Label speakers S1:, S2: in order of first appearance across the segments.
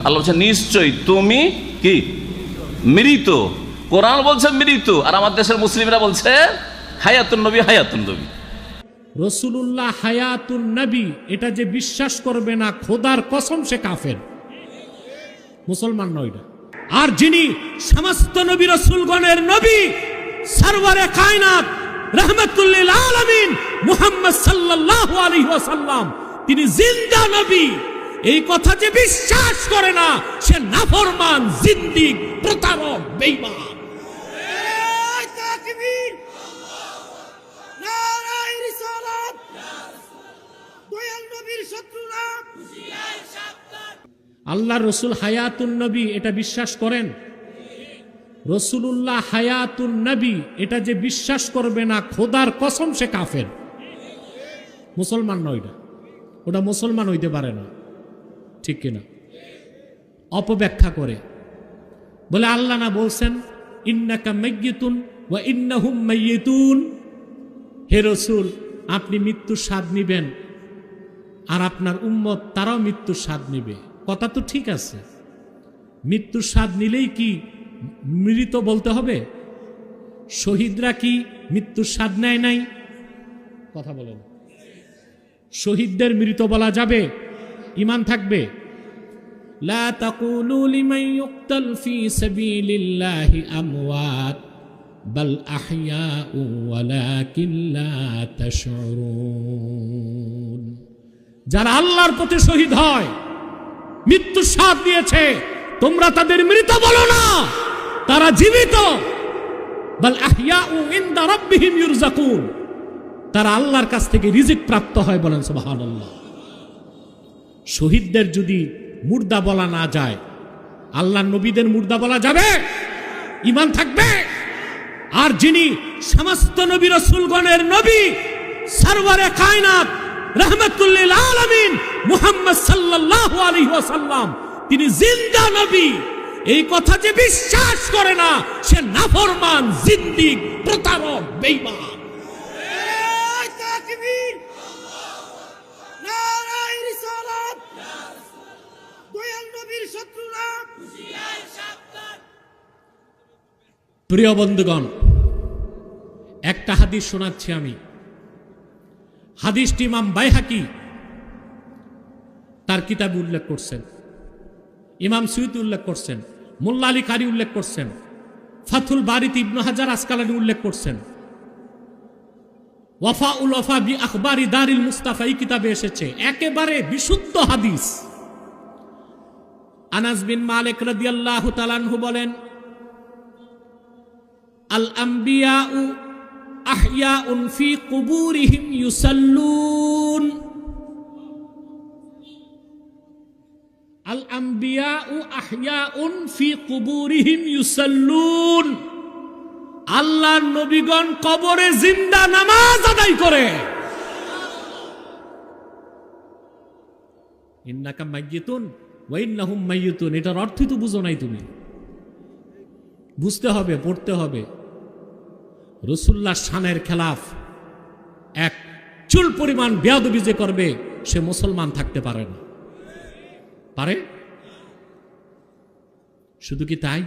S1: আল্লাহ বলছে নিশ্চয়ই তুমি কি মৃত। কোরআন বলছে মৃত, আর আমার দেশের মুসলিমরা বলছে হায়াতুন নবী, হায়াতুন নবী।
S2: রসুলুল্লাহ হায়াতুন নবী, এটা যে বিশ্বাস করবে না খোদার কসম সে কাফের, মুসলমান নয় না। আর যিনি সমস্ত নবী রসুলগণের নবী, সরওয়ারে কায়নাত রাহমাতুল লিল আলামিন মুহাম্মদ সাল্লাল্লাহু আলাইহি ওয়াসাল্লাম, তিনি জিন্দা নবী, এই কথা যে বিশ্বাস করে না সে নাফরমান, জিন্দিক, প্রতারক, বেঈমান।
S3: তাকবীর, নারায়ে রিসালাত, দয়াল নবীর শত্রুরা হুঁশিয়ার সাবধান।
S2: আল্লাহ রসুল হায়াতুন নবী, এটা বিশ্বাস করেন? রসুলুল্লাহ হায়াতুন নবী, এটা যে বিশ্বাস করবে না খোদার কসম সে কাফের, মুসলমান নয় না। ওটা মুসলমান হইতে পারে না, ঠিক কিনা? অপব্যাখ্যা করে বলে আল্লাহ না বলছেন ইন্নাকা মাইয়িতুন ওয়া ইন্নাহুম মাইয়িতুন, হে রসুল আপনি মৃত্যুর স্বাদ নিবেন আর আপনার উম্মত তারাও মৃত্যুর স্বাদ নিবে। কথা তো ঠিক আছে, মৃত্যুর স্বাদ নিলেই কি মৃত বলতে হবে? শহীদরা কি মৃত্যুর স্বাদ নেয় নাই? কথা বলেন, শহীদদের মৃত বলা যাবে? ঈমান থাকবে? লা তাকুলু লিমান ইউকতাল ফি সাবিলিল্লাহি আমওয়াত বাল আহইয়াউ ওয়ালাকিন লা তাশউরুন। যারা আল্লাহর পথে শহীদ হয়, মৃত্যুর স্বাদ দিয়েছে, তোমরা তাদের মৃত বলো না, তারা জীবিত। বাল আহইয়াউ ইনদা রাব্বিহিম ইউরযাকুন, তারা আল্লাহর কাছ থেকে রিজিক প্রাপ্ত হয়। বলেন সুবহানাল্লাহ। শহীদদের যদি মুর্দা বলা না যায়, আল্লাহর নবীদের মুর্দা বলা যাবে? ঈমান থাকবে? আর যিনি সমস্ত নবী রাসূলগণের নবী, সরওয়ারে কায়নাত রাহমাতুল লিল আলামিন মুহাম্মদ সাল্লাল্লাহু আলাইহি ওয়াসাল্লাম, তিনি জিন্দা নবী, এই কথা যে বিশ্বাস করে না সে নাফরমান, জিন্দিক, প্রতারক, বেঈমান।
S3: তাকবীর, নারায়ে রিসালাত, দয়াল নবীর শত্রুরা হুঁশিয়ার সাবধান।
S2: প্রিয় বন্ধুগণ, একটা হাদিস শোনাচ্ছি আমি। হাদিসটি ইমাম বাইহাকি তার কিতাবে উল্লেখ করছেন, ইমাম সুয়ুতি উল্লেখ করছেন, মোল্লা আলী কারি উল্লেখ করছেন, ফাথুল বারিতে ইবনে হাজার আসকালানী উল্লেখ করছেন, ওয়াফাউল ওয়াফা বি আখবারি দারিল মুস্তাফা এই কিতাবে এসেছে, একেবারে বিশুদ্ধ হাদিস। আনাস বিন মালিক রাদিয়াল্লাহু তাআলা আনহু বলেন, আল আম্বিয়াউ আহইয়াউন ফি কুবুরিহিম ইউসাল্লুন। আল আম্বিয়াউ আহইয়াউন ফি কুবুরিহিম ইউসাল্লুন, আল্লাহর নবীগণ কবরে জিন্দা নামাজ আদায় করে। ইন্নাকা মাইয়িতুন ওয়া ইন্নাহুম মাইয়িতুন, এটার অর্থই তো বুঝো নাই তুমি। বুঝতে হবে, পড়তে হবে। রাসূলুল্লাহ শানের খেলাফ এক চুল পরিমাণ বেয়াদবি যে করবে সে মুসলমান থাকতে পারে না। পারে? শুধু কি তাই?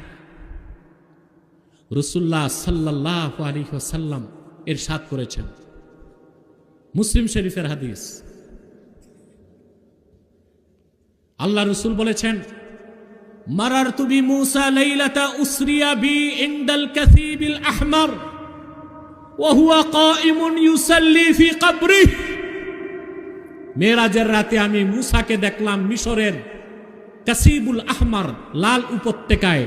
S2: রাসূলুল্লাহ সাল্লাল্লাহু আলাইহি ওয়াসাল্লাম ইরশাদ করেছেন, মুসলিম শরীফের হাদিস, আল্লাহ রাসূল বলেছেন, মারারতু বি মূসা লাইলাতা উসরিয়া বি ইনদাল কাসীবিল আহমার ওয়া হুয়া কাঈমুন ইউসাল্লি ফি কবরিহি। মেরাজের রাতে আমি মূসাকে দেখলাম মিশরের কাসীবুল আহমার, লাল উপত্যকায়।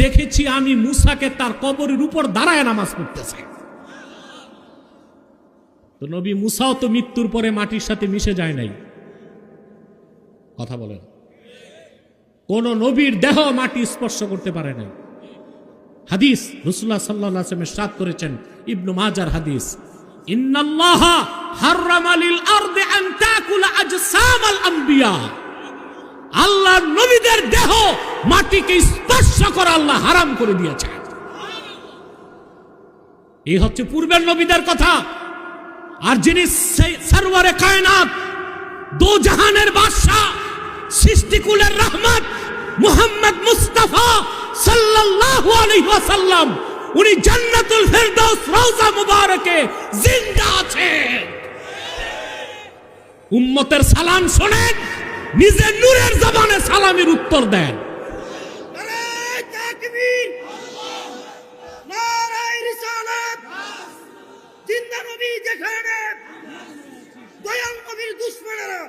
S2: দেখেছি আমি মূসাকে তার কবরের উপর দাঁড়ায় নামাজ পড়তেছে। তো নবী মূসাও তো মৃত্যুর পরে মাটির সাথে মিশে যায় নাই। কথা বলেন, কোন নবীর দেহ মাটি স্পর্শ করতে পারে নাই। হাদিস রাসূলুল্লাহ সাল্লাল্লাহু আলাইহি ওয়াসাল্লাম ইরশাদ করেছেন, ইবনে মাজার হাদিস, ইন্নাল্লাহা হাররামা লিল আরদি আন তাকুলা আজসামাল আম্বিয়া, আল্লাহ নবীদের দেহ মাটিকে স্পর্শ করা আল্লাহ হারাম করে দিয়েছে। এই হচ্ছে পূর্বের নবীদের কথা। আর যিনি সরওয়ারে কায়নাত, দো জাহানের বাদশা, সৃষ্টিকুলের রহমত, মুহাম্মদ মুস্তাফা সাল্লাল্লাহু আলাইহি ওয়াসাল্লাম উনি জান্নাতুল ফেরদাউস রওজা মুবারকে জিন্দা আছেন। উম্মতের সালাম শোনেন, নিজের নূরের জবানে সালামের উত্তর দেন।
S3: নারায়ে তাকবীর, নারায়ে রিসালাত, জিন্দা নবী যেখানে, দয়াল নবীর দুশমনেরা